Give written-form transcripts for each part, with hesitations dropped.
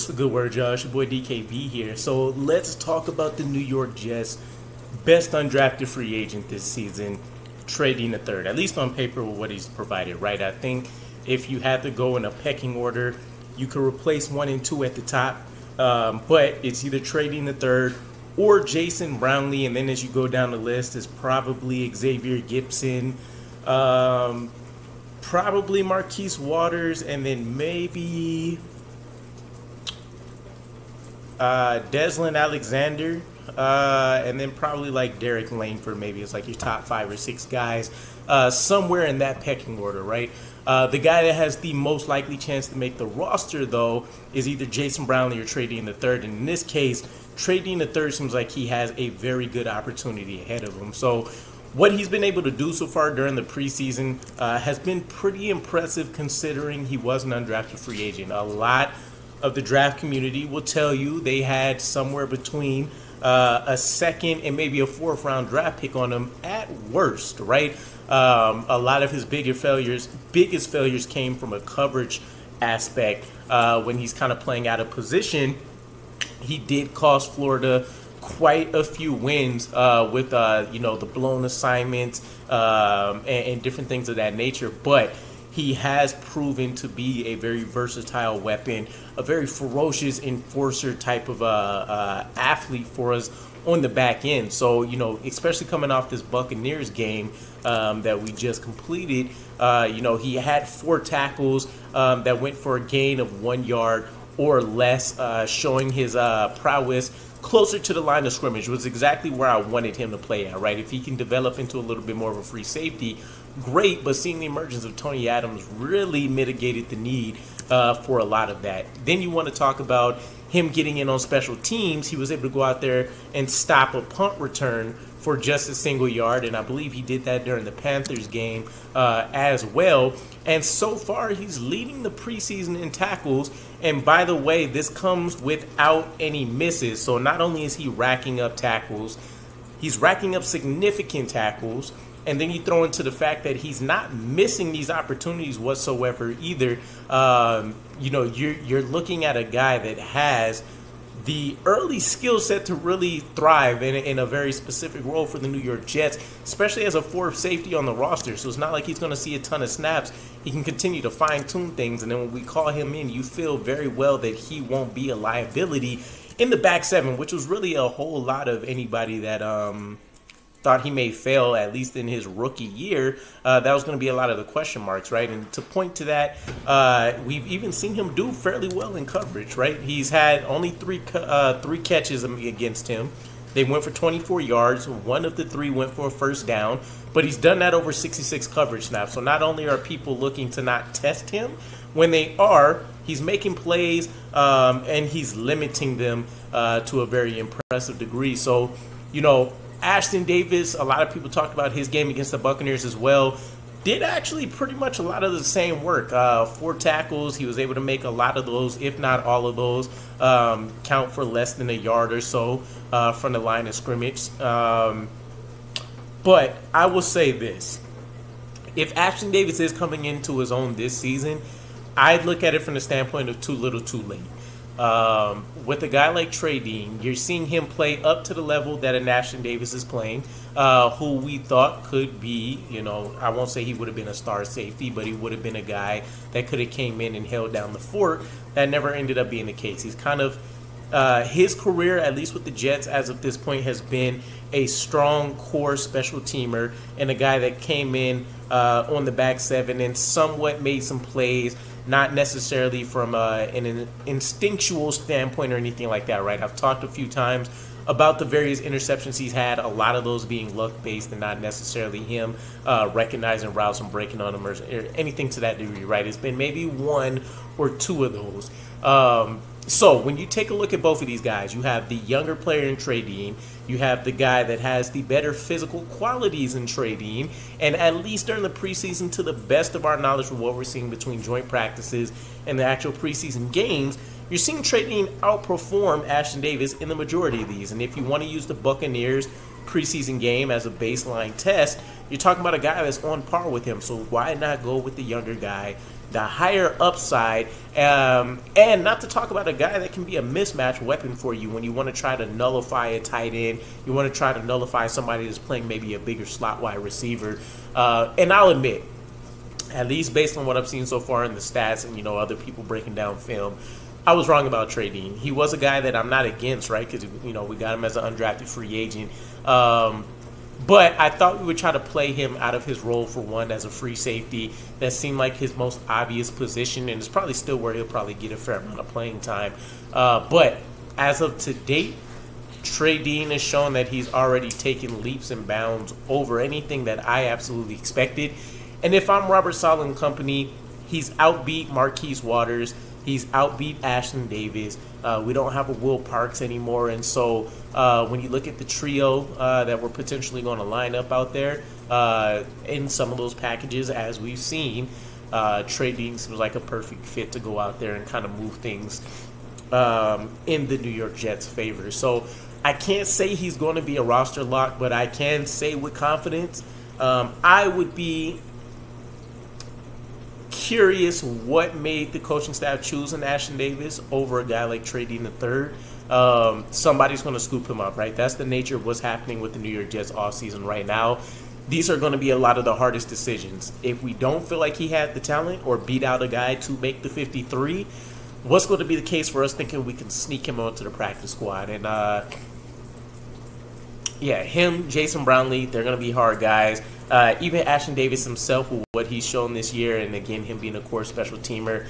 What's the good word, y'all? It's your boy DKB here. So let's talk about the New York Jets' best undrafted free agent this season, Trey Dean III. At least on paper with what he's provided, right? I think if you had to go in a pecking order, you could replace 1 and 2 at the top. But it's either Trey Dean III or Jason Brownlee, and then as you go down the list, it's probably Xavier Gipson, probably Marquise Waters, and then maybe Deslin Alexander, and then probably like Derek Langford. Maybe it's like your top 5 or 6 guys, somewhere in that pecking order, right? The guy that has the most likely chance to make the roster, though, is either Jason Brownlee or Trey Dean III. And in this case, Trey Dean III seems like he has a very good opportunity ahead of him. So what he's been able to do so far during the preseason has been pretty impressive, considering he was an undrafted free agent. A lot of the draft community will tell you they had somewhere between a second and maybe a 4th round draft pick on him at worst, right? A lot of his biggest failures came from a coverage aspect. When he's kind of playing out of position, he did cost Florida quite a few wins with the blown assignments and different things of that nature. But he has proven to be a very versatile weapon, a very ferocious enforcer type of athlete for us on the back end. So, especially coming off this Buccaneers game that we just completed, he had 4 tackles that went for a gain of 1 yard or less, showing his prowess closer to the line of scrimmage. Was exactly where I wanted him to play at, right? If he can develop into a little bit more of a free safety, great, but seeing the emergence of Tony Adams really mitigated the need for a lot of that. Then you want to talk about him getting in on special teams. He was able to go out there and stop a punt return for just a single yard, and I believe he did that during the Panthers game as well. And so far, he's leading the preseason in tackles. And by the way, this comes without any misses. So not only is he racking up tackles, he's racking up significant tackles. And then you throw into the fact that he's not missing these opportunities whatsoever either. You're looking at a guy that has the early skill set to really thrive in a very specific role for the New York Jets, especially as a 4th safety on the roster. So it's not like he's going to see a ton of snaps. He can continue to fine-tune things, and then when we call him in, you feel very well that he won't be a liability in the back 7, which was really a whole lot of anybody that thought he may fail, at least in his rookie year. That was going to be a lot of the question marks, right? And to point to that, we've even seen him do fairly well in coverage, right? He's had only 3 catches against him. They went for 24 yards. 1 of the 3 went for a first down, but he's done that over 66 coverage snaps. So not only are people looking to not test him, when they are, he's making plays and he's limiting them to a very impressive degree. So, Ashton Davis, a lot of people talked about his game against the Buccaneers as well. Did actually pretty much a lot of the same work. 4 tackles. He was able to make a lot of those, if not all of those, count for less than a yard or so from the line of scrimmage. But I will say this. If Ashton Davis is coming into his own this season, I'd look at it from the standpoint of too little, too late. With a guy like Trey Dean, you're seeing him play up to the level that an Ashton Davis is playing, who we thought could be, I won't say he would have been a star safety, but he would have been a guy that could have came in and held down the fort. That never ended up being the case. He's kind of, his career, at least with the Jets as of this point, has been a strong core special teamer and a guy that came in on the back 7 and somewhat made some plays, not necessarily from an instinctual standpoint or anything like that, right? I've talked a few times about the various interceptions he's had, a lot of those being luck-based and not necessarily him recognizing routes and breaking on them or anything to that degree, right? It's been maybe 1 or 2 of those. So when you take a look at both of these guys, you have the younger player in Trey Dean, you have the guy that has the better physical qualities in Trey Dean, and at least during the preseason, to the best of our knowledge from what we're seeing between joint practices and the actual preseason games, you're seeing Trey Dean outperform Ashton Davis in the majority of these. And if you want to use the Buccaneers preseason game as a baseline test, you're talking about a guy that's on par with him. So why not go with the younger guy, the higher upside, and not to talk about a guy that can be a mismatch weapon for you when you want to try to nullify a tight end, you want to try to nullify somebody that's playing maybe a bigger slot wide receiver. And I'll admit, at least based on what I've seen so far in the stats and, other people breaking down film, I was wrong about Trey Dean. He was a guy that I'm not against, right? Because, we got him as an undrafted free agent. But I thought we would try to play him out of his role for one as a free safety. That seemed like his most obvious position, and it's probably still where he'll probably get a fair amount of playing time. But as of to date, Trey Dean has shown that he's already taken leaps and bounds over anything that I absolutely expected. And if I'm Robert Saleh and company, he's outbeat Marquise Waters. He's outbeat Ashton Davis. We don't have a Will Parks anymore. And so when you look at the trio that we're potentially going to line up out there in some of those packages, as we've seen, Trey Dean seems like a perfect fit to go out there and kind of move things in the New York Jets' favor. So I can't say he's going to be a roster lock, but I can say with confidence I would be curious what made the coaching staff choose an Ashton Davis over a guy like Trey Dean III. Somebody's going to scoop him up, right? That's the nature of what's happening with the New York Jets all season right now. These are going to be a lot of the hardest decisions. If we don't feel like he had the talent or beat out a guy to make the 53, what's going to be the case for us thinking we can sneak him onto the practice squad? And him, Jason Brownlee, they're going to be hard guys. Even Ashton Davis himself, with what he's shown this year, and again, him being a core special teamer,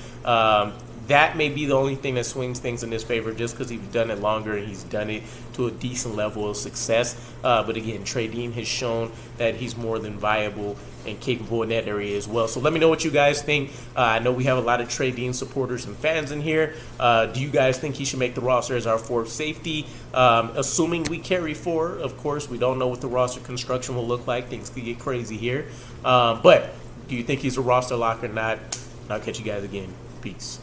that may be the only thing that swings things in his favor, just because he's done it longer and he's done it to a decent level of success. But again, Trey Dean has shown that he's more than viable and capable in that area as well. So let me know what you guys think. I know we have a lot of Trey Dean supporters and fans in here. Do you guys think he should make the roster as our fourth safety? Assuming we carry four, of course. We don't know what the roster construction will look like. Things could get crazy here. But do you think he's a roster lock or not? I'll catch you guys again. Peace.